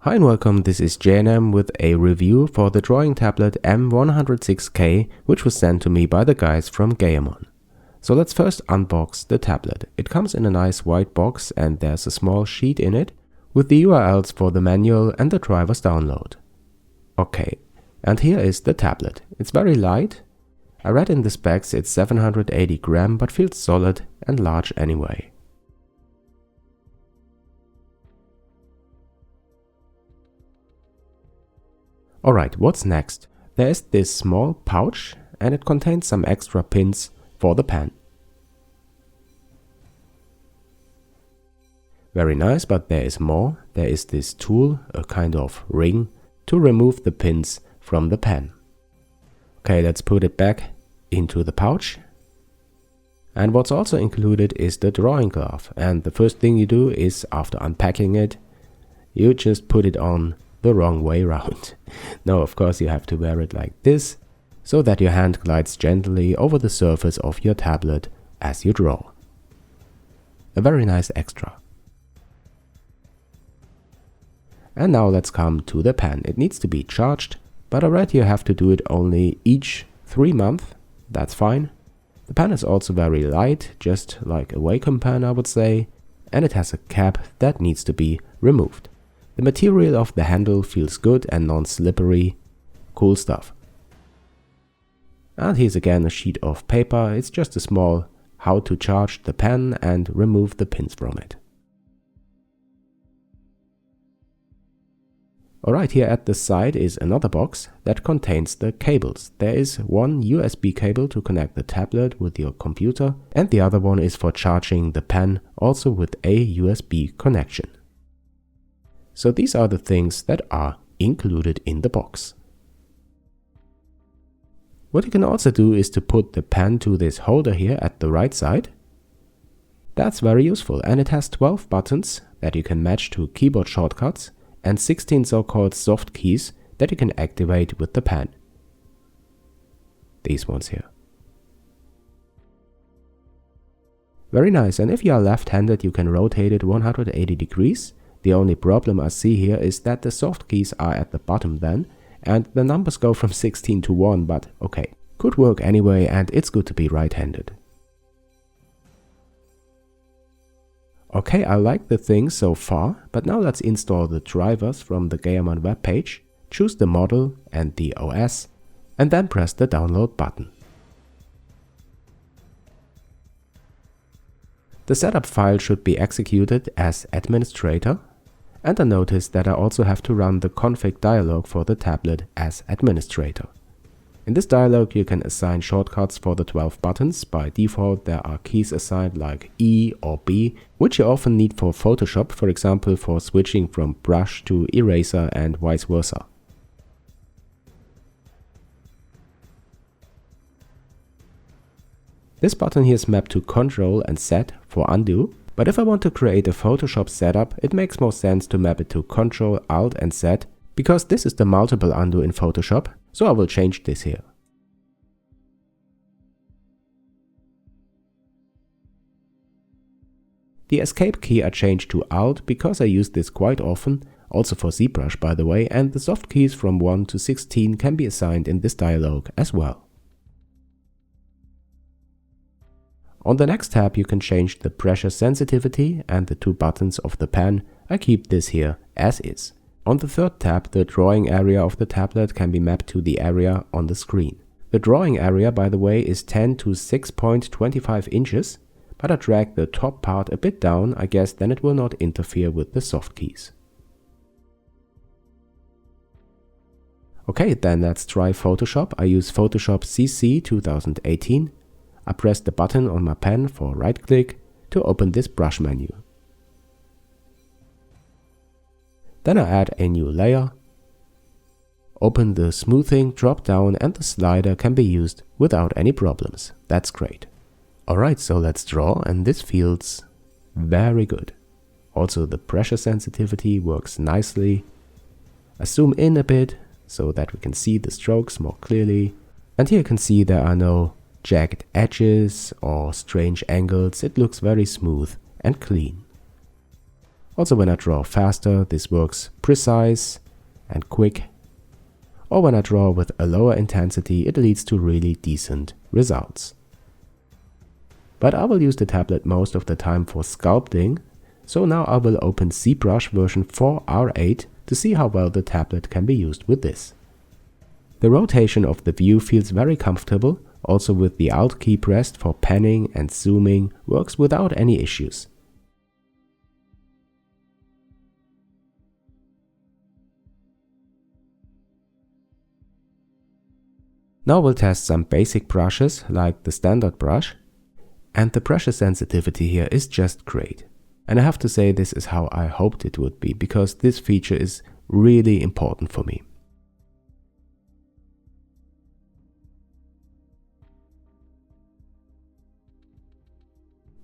Hi and welcome, this is JNM with a review for the drawing tablet M106K, which was sent to me by the guys from GAOMON. So let's first unbox the tablet. It comes in a nice white box and there's a small sheet in it with the URLs for the manual and the driver's download. Okay, and here is the tablet. It's very light. I read in the specs it's 780 gram but feels solid and large anyway. Alright, what's next? There is this small pouch and it contains some extra pins for the pen. Very nice, but there is more. There is this tool, a kind of ring, to remove the pins from the pen. Okay, let's put it back into the pouch. And what's also included is the drawing glove. And the first thing you do is, after unpacking it, you just put it on the wrong way round. No, of course you have to wear it like this, so that your hand glides gently over the surface of your tablet as you draw. A very nice extra. And now let's come to the pen. It needs to be charged, but I read you have to do it only each 3 months. That's fine. The pen is also very light, just like a Wacom pen I would say, and it has a cap that needs to be removed. The material of the handle feels good and non-slippery. Cool stuff. And here's again a sheet of paper. It's just a small how to charge the pen and remove the pins from it. Alright, here at the side is another box that contains the cables. There is one USB cable to connect the tablet with your computer, and the other one is for charging the pen, also with a USB connection. So these are the things that are included in the box. What you can also do is to put the pen to this holder here at the right side. That's very useful, and it has 12 buttons that you can match to keyboard shortcuts and 16 so-called soft keys that you can activate with the pen. These ones here. Very nice, and if you are left-handed you can rotate it 180 degrees. The only problem I see here is that the soft keys are at the bottom then, and the numbers go from 16 to 1, but okay. Could work anyway, and it's good to be right-handed. Okay, I like the thing so far, but now let's install the drivers from the GAOMON webpage, choose the model and the OS, and then press the download button. The setup file should be executed as administrator, and I notice that I also have to run the config dialog for the tablet as administrator. In this dialog you can assign shortcuts for the 12 buttons. By default there are keys assigned like E or B, which you often need for Photoshop, for example for switching from brush to eraser and vice versa. This button here is mapped to Ctrl and Z for undo, but if I want to create a Photoshop setup, it makes more sense to map it to Ctrl, Alt and Z, because this is the multiple undo in Photoshop, so I will change this here. The escape key I changed to Alt because I use this quite often, also for ZBrush by the way, and the soft keys from 1 to 16 can be assigned in this dialog as well. On the next tab you can change the pressure sensitivity and the 2 buttons of the pen. I keep this here as is. On the third tab the drawing area of the tablet can be mapped to the area on the screen. The drawing area by the way is 10 to 6.25 inches, but I drag the top part a bit down, I guess then it will not interfere with the soft keys. Okay, then let's try Photoshop. I use Photoshop CC 2018. I press the button on my pen for right click to open this brush menu. Then I add a new layer, open the smoothing drop down, and the slider can be used without any problems. That's great. Alright, so let's draw, and this feels very good. Also the pressure sensitivity works nicely. I zoom in a bit so that we can see the strokes more clearly, and here you can see there are no jagged edges or strange angles. It looks very smooth and clean. Also when I draw faster, this works precise and quick. Or when I draw with a lower intensity, it leads to really decent results. But I will use the tablet most of the time for sculpting, so now I will open ZBrush version 4R8 to see how well the tablet can be used with this. The rotation of the view feels very comfortable, also with the Alt key pressed for panning and zooming works without any issues. Now we'll test some basic brushes like the standard brush, and the pressure sensitivity here is just great. And I have to say this is how I hoped it would be, because this feature is really important for me.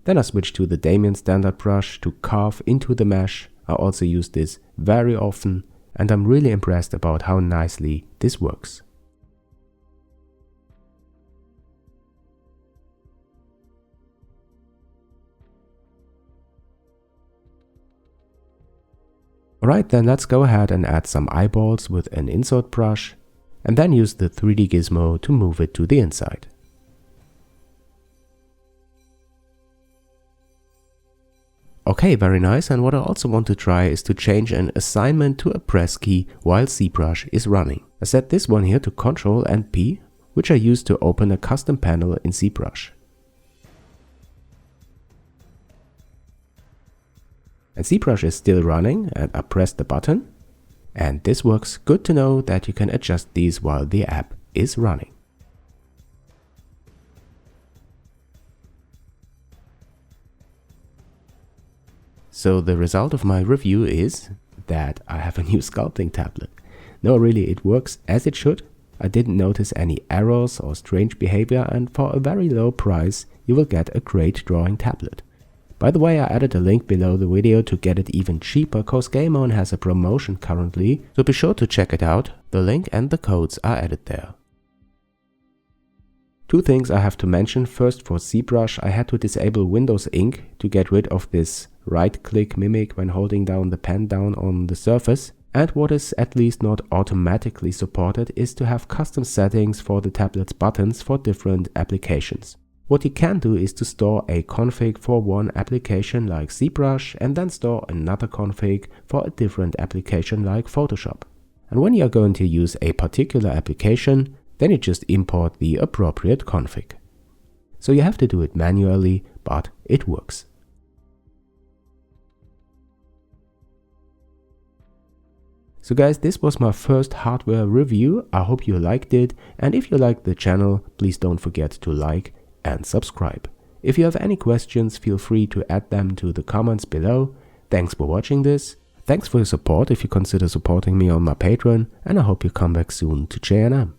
Then I switch to the Damien standard brush to carve into the mesh. I also use this very often, and I'm really impressed about how nicely this works. Alright, then let's go ahead and add some eyeballs with an insert brush, and then use the 3D gizmo to move it to the inside. Okay, very nice, and what I also want to try is to change an assignment to a press key while ZBrush is running. I set this one here to Ctrl and P, which I use to open a custom panel in ZBrush. And ZBrush is still running, and I press the button, and this works. Good to know that you can adjust these while the app is running. So the result of my review is that I have a new sculpting tablet. No, really, it works as it should. I didn't notice any errors or strange behavior, and for a very low price you will get a great drawing tablet. By the way, I added a link below the video to get it even cheaper, cause GAOMON has a promotion currently, so be sure to check it out. The link and the codes are added there. Two things I have to mention. First, for ZBrush I had to disable Windows Ink to get rid of this right-click mimic when holding down the pen down on the surface. And what is at least not automatically supported is to have custom settings for the tablet's buttons for different applications. What you can do is to store a config for one application like ZBrush and then store another config for a different application like Photoshop. And when you are going to use a particular application, then you just import the appropriate config. So you have to do it manually, but it works. So guys, this was my first hardware review. I hope you liked it, and if you liked the channel, please don't forget to like and subscribe. If you have any questions, feel free to add them to the comments below. Thanks for watching this. Thanks for your support if you consider supporting me on my Patreon, and I hope you come back soon to JNM.